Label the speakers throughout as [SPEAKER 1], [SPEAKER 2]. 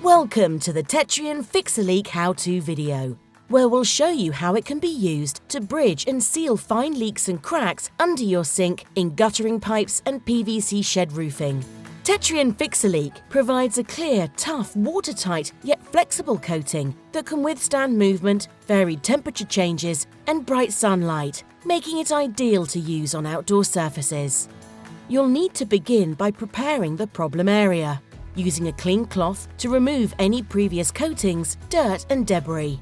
[SPEAKER 1] Welcome to the Tetrion Fix A Leak how-to video, where we'll show you how it can be used to bridge and seal fine leaks and cracks under your sink in guttering pipes and PVC shed roofing. Tetrion Fix A Leak provides a clear, tough, watertight yet flexible coating that can withstand movement, varied temperature changes and bright sunlight, making it ideal to use on outdoor surfaces. You'll need to begin by preparing the problem area, using a clean cloth to remove any previous coatings, dirt and debris.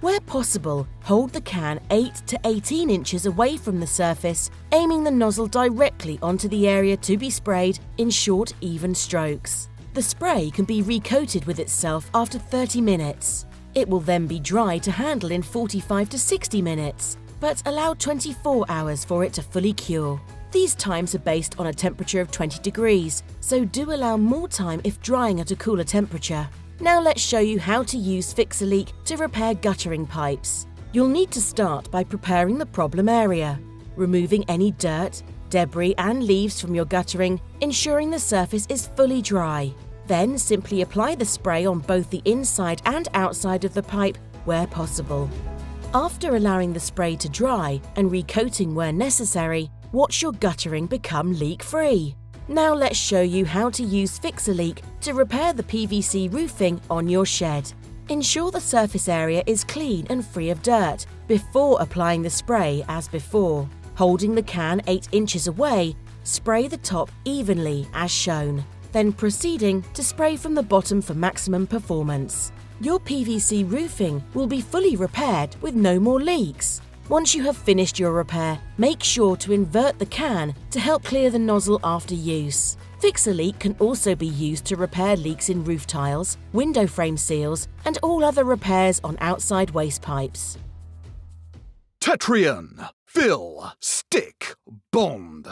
[SPEAKER 1] Where possible, hold the can 8 to 18 inches away from the surface, aiming the nozzle directly onto the area to be sprayed in short, even strokes. The spray can be recoated with itself after 30 minutes. It will then be dry to handle in 45 to 60 minutes, but allow 24 hours for it to fully cure. These times are based on a temperature of 20 degrees, so do allow more time if drying at a cooler temperature. Now let's show you how to use Fix A Leak to repair guttering pipes. You'll need to start by preparing the problem area, removing any dirt, debris and leaves from your guttering, ensuring the surface is fully dry. Then simply apply the spray on both the inside and outside of the pipe where possible. After allowing the spray to dry and recoating where necessary, watch your guttering become leak-free. Now let's show you how to use Fix A Leak to repair the PVC roofing on your shed. Ensure the surface area is clean and free of dirt before applying the spray as before. Holding the can 8 inches away, spray the top evenly as shown, then proceeding to spray from the bottom for maximum performance. Your PVC roofing will be fully repaired with no more leaks. Once you have finished your repair, make sure to invert the can to help clear the nozzle after use. Fix A Leak can also be used to repair leaks in roof tiles, window frame seals, and all other repairs on outside waste pipes.
[SPEAKER 2] Tetrion, fill, stick, bond.